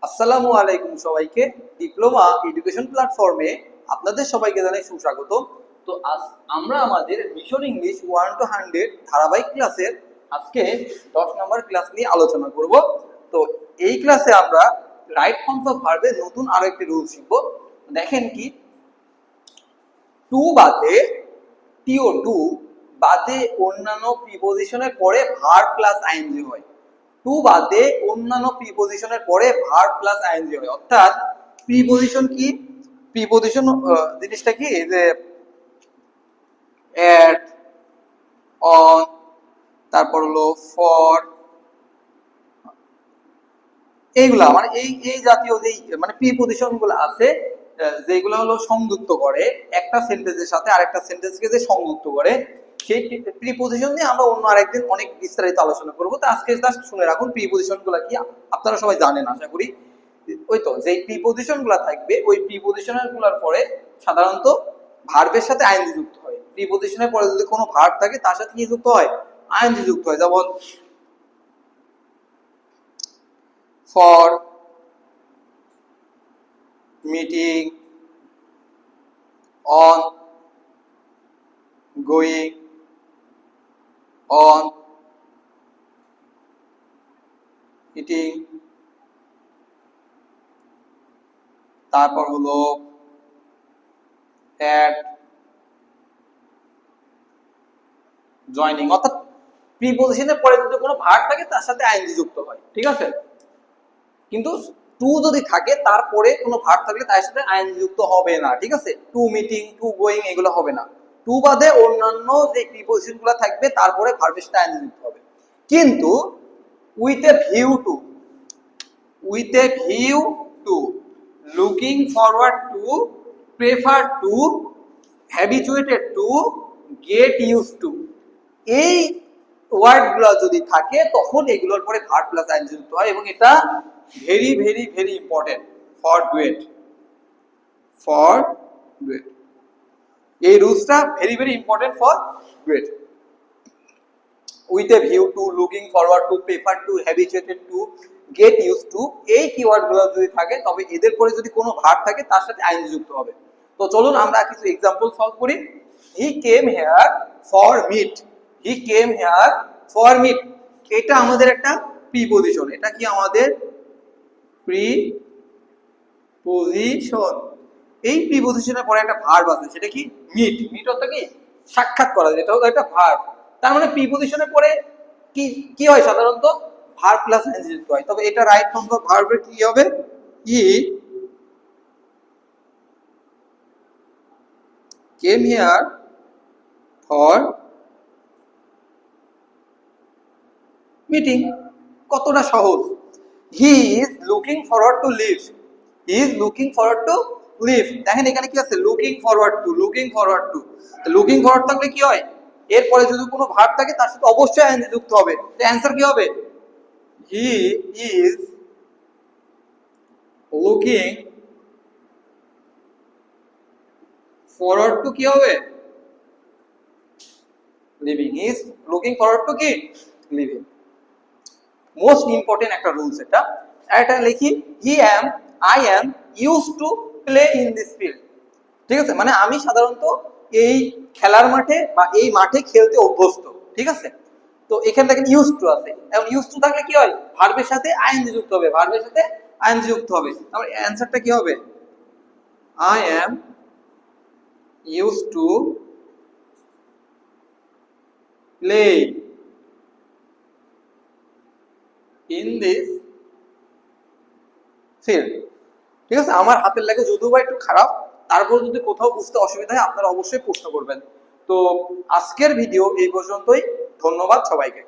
আসসালামু আলাইকুম সবাইকে। ডিপ্লোমা এডুকেশন প্ল্যাটফর্মে আপনাদের সবাইকে জানাই সুস্বাগত। তো আজ আমরা আমাদের মিশন ইংলিশ 1 to 100 ধারাবাহিক ক্লাসের আজকে 10 নম্বর ক্লাস নিয়ে আলোচনা করব। তো এই ক্লাসে আমরা রাইট ফর্মস অফ ভার্বের নতুন আরো একটি রুল শিখব। দেখেন কি, টু বাদে টিও টু বাদে অন্যান্য প্রিপজিশনের পরে ভার্ব প্লাস আইএনজি হয়। টু বাদে অন্যান্য প্রিপজিশনের পরে ভার্ব প্লাস আইএনজি হয়। অর্থাৎ প্রিপজিশন কি, প্রিপজিশন জিনিসটা কি, যে এট, অন, তারপর হলো ফর, এইগুলা মানে এই জাতীয় যেই মানে প্রিপজিশন গুলো আছে, যেগুলো হলো সংযুক্ত করে একটা সেন্টেন্সের সাথে আরেকটা সেন্টেন্সকে যে সংযুক্ত করে, সেই প্রিপজিশন নিয়ে আমরা অন্য আরেকদিন অনেক বিস্তারিত আলোচনা করব। তো আজকে জাস্ট শুনে রাখুন প্রিপজিশন গুলা কি, আপনারা সবাই জানেন আশা করি। ওই তো যেই প্রিপজিশন গুলা থাকবে ওই প্রিপজিশনের গুলার পরে সাধারণত ভার্বের সাথে আইএনজি যুক্ত হয়। প্রিপজিশনের পরে যদি কোনো ভার্ব থাকে তার সাথে কি যুক্ত হয়, আইএনজি যুক্ত হয়। যেমন for, meeting, on, going, on, eating, তারপর হলো at, joining। অর্থাৎ প্রিপজিশনের পরে যদি কোনো ভার্ব থাকে তার সাথে আইএনজি যুক্ত হয়, ঠিক আছে। কিন্তু টু যদি থাকে তারপরে কোনো ভার্ব থাকলে তার সাথে আইএনজি যুক্ত হবে না, ঠিক আছে। টু মিটিং, টু গোয়িং এগুলো হবে না। টু বাদে অন্যান্য যে প্রিপজিশনগুলো থাকবে তারপরে ভার্বের সাথে আইএনজি যুক্ত হবে। কিন্তু with a view to, with a view to, looking forward to, prefer to, habituated to, get used to, এই ওয়ার্ডগুলো যদি থাকে তখন এগুলোর পরে ভার্ব প্লাস আইএনজি যুক্ত হয়। এবং এটা very very very important for DUET, for DUET. এই রুলসটা very very important for DUET. with a view to, looking forward to, prefer to, habituated to, get used to, এই কিওয়ার্ডগুলো যদি থাকে তবে এদের পরে যদি কোনো ভার্ব থাকে তার সাথে আইএনজি যুক্ত হবে। তো চলুন আমরা কিছু एग्जांपल সলভ করি। He came here for meet, he came here for meet, এটা আমাদের একটা প্রিপজিশন। এটা কি আমাদের প্রিপজিশন। এই প্রিপজিশনের পরে একটা ভার্ব আছে, সেটা কি মিট। মিট অর্থ কি সাক্ষাৎ করা, যেটা হলো একটা ভার্ব। তার মানে প্রিপজিশনের পরে কি কি হয়, সাধারণত ভার্ব প্লাস আইএনজি যুক্ত হয়। তবে এটা রাইট ফর্ম অফ ভার্বের কি হবে, he came here for meeting. কতটা সহজ। He is looking forward to live, he is looking forward to live. দেখেন এখানে কি আছে, looking forward to, looking forward to. Looking forward থাকলে কি হয়, এরপরে যদি কোনো ভার্ব থাকে তার সাথে অবশ্যই আইএনজি যুক্ত হবে। তো অ্যানসার কি হবে, হি ইজ লুকিং ফরওয়ার্ড টু কি হবে, living. He is looking forward two কি, লিভিং। মোস্ট ইম্পর্টেন্ট একটা রুলস এটা। এটা লিখি, I am used to play in this field. ঠিক আছে, মানে আমি সাধারণত এই খেলার মাঠে বা এই মাঠে খেলতে অভ্যস্ত, ঠিক আছে। তো এখানে দেখেন ইউজ টু আছে, এখন ইউজ টু থাকলে কি হয়, ভার্বের সাথে আইএনজি যুক্ত হবে, ভার্বের সাথে আইএনজি যুক্ত হবে। তাহলে অ্যানসারটা কি হবে, I am use to play in this field. ঠিক আছে, আমার হাতের লেখা যদিও বা একটু খারাপ, তারপর যদি কোথাও বুঝতে অসুবিধা হয় আপনারা অবশ্যই প্রশ্ন করবেন। তো আজকের ভিডিও এই পর্যন্তই, ধন্যবাদ সবাইকে।